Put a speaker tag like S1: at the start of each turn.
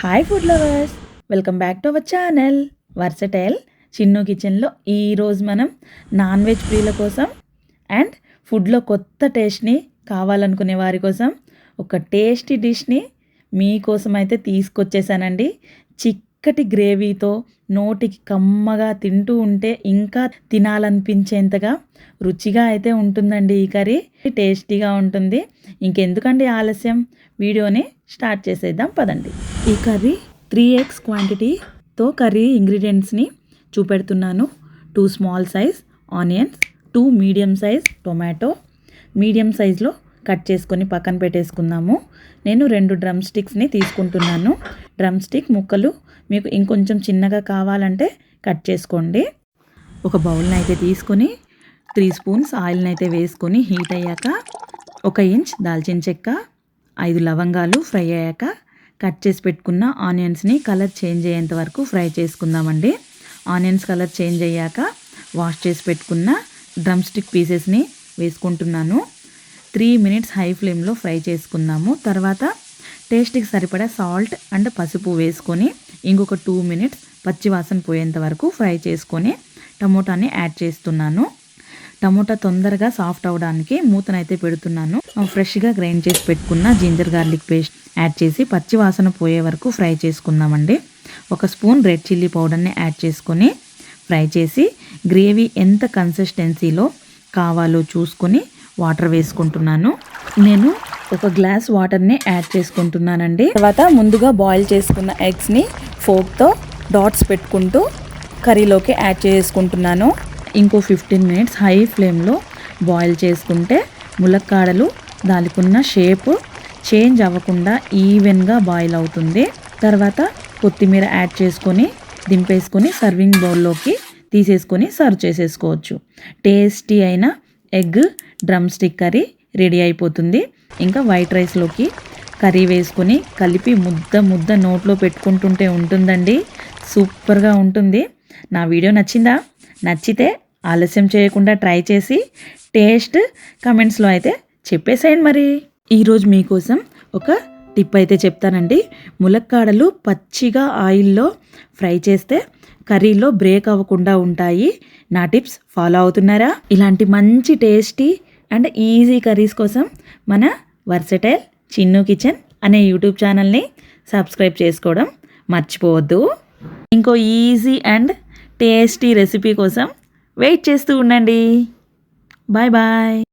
S1: Hi food lovers, welcome back to our channel versatile Chinnu కిచెన్లో. ఈరోజు మనం నాన్ వెజ్ ప్రియుల కోసం అండ్ ఫుడ్లో కొత్త టేస్ట్ని కావాలనుకునే వారి కోసం ఒక టేస్టీ డిష్ని మీకోసం అయితే తీసుకొచ్చేసానండి. చిక్కటి గ్రేవీతో నోటికి కమ్మగా తింటూ ఉంటే ఇంకా తినాలనిపించేంతగా రుచిగా అయితే ఉంటుందండి. ఈ కర్రీ టేస్టీగా ఉంటుంది. ఇంకెందుకండి ఆలస్యం, వీడియోని స్టార్ట్ చేసేద్దాం పదండి. ఈ కర్రీ 3x క్వాంటిటీతో కర్రీ ఇంగ్రీడియంట్స్ని చూపెడుతున్నాను. 2 small size onions, 2 medium size tomato, medium సైజ్లో కట్ చేసుకొని పక్కన పెట్టేసుకుందాము. నేను 2 డ్రమ్ స్టిక్స్ని తీసుకుంటున్నాను. డ్రమ్ స్టిక్ ముక్కలు మీకు ఇంకొంచెం చిన్నగా కావాలంటే కట్ చేసుకోండి. ఒక బౌల్ని అయితే తీసుకొని 3 స్పూన్స్ ఆయిల్ని అయితే వేసుకొని హీట్ అయ్యాక 1 ఇంచ్ దాల్చిన చెక్క, 5 లవంగాలు ఫ్రై అయ్యాక కట్ చేసి పెట్టుకున్న ఆనియన్స్ని కలర్ చేంజ్ అయ్యేంత వరకు ఫ్రై చేసుకుందామండి. ఆనియన్స్ కలర్ చేంజ్ అయ్యాక వాష్ చేసి పెట్టుకున్న డ్రమ్ స్టిక్ పీసెస్ని వేసుకుంటున్నాను. 3 మినిట్స్ హై ఫ్లేమ్లో ఫ్రై చేసుకుందాము. తర్వాత టేస్ట్కి సరిపడా సాల్ట్ అండ్ పసుపు వేసుకొని ఇంకొక 2 మినిట్స్ పచ్చి వాసన పోయేంత వరకు ఫ్రై చేసుకొని టమోటాని యాడ్ చేస్తున్నాను. టమోటా తొందరగా సాఫ్ట్ అవడానికి మూతనైతే పెడుతున్నాను. ఫ్రెష్గా గ్రైండ్ చేసి పెట్టుకున్న జింజర్ గార్లిక్ పేస్ట్ యాడ్ చేసి పచ్చి వాసన పోయే వరకు ఫ్రై చేసుకుందామండి. 1 స్పూన్ రెడ్ చిల్లీ పౌడర్ని యాడ్ చేసుకొని ఫ్రై చేసి గ్రేవీ ఎంత కన్సిస్టెన్సీలో కావాలో చూసుకొని వాటర్ వేసుకుంటున్నాను. నేను 1 గ్లాస్ వాటర్ని యాడ్ చేసుకుంటున్నానండి. తర్వాత ముందుగా బాయిల్ చేసుకున్న ఎగ్స్ని ఫోర్క్తో డాట్స్ పెట్టుకుంటూ కర్రీలోకి యాడ్ చేసుకుంటున్నాను. ఇంకో 15 మినిట్స్ హై ఫ్లేమ్లో బాయిల్ చేసుకుంటే ములక్కాడలు దానికున్న షేప్ చేంజ్ అవ్వకుండా ఈవెన్గా బాయిల్ అవుతుంది. తర్వాత కొత్తిమీర యాడ్ చేసుకొని దింపేసుకొని సర్వింగ్ బౌల్లోకి తీసేసుకొని సర్వ్ చేసేసుకోవచ్చు. టేస్టీ అయిన egg drum stick curry ready అయిపోతుంది. ఇంకా వైట్ రైస్లోకి కర్రీ వేసుకొని కలిపి ముద్ద నోట్లో పెట్టుకుంటుంటే ఉంటుందండి. సూపర్గా ఉంటుంది. నా వీడియో నచ్చిందా? నచ్చితే ఆలస్యం చేయకుండా ట్రై చేసి టేస్ట్ కమెంట్స్లో అయితే చెప్పేసేయండి. మరి ఈరోజు మీకోసం ఒక టిప్ అయితే చెప్తానండి. ములక్కాడలు పచ్చిగా ఆయిల్లో ఫ్రై చేస్తే కర్రీలో బ్రేక్ అవ్వకుండా ఉంటాయి. నా టిప్స్ ఫాలో అవుతున్నారా? ఇలాంటి మంచి టేస్టీ అండ్ ఈజీ కర్రీస్ కోసం మన వర్సటైల్ చిన్ను కిచెన్ అనే యూట్యూబ్ ఛానల్ని సబ్స్క్రైబ్ చేసుకోవడం మర్చిపోవద్దు. ఇంకో ఈజీ అండ్ టేస్టీ రెసిపీ కోసం వెయిట్ చేస్తూ ఉండండి. Bye bye.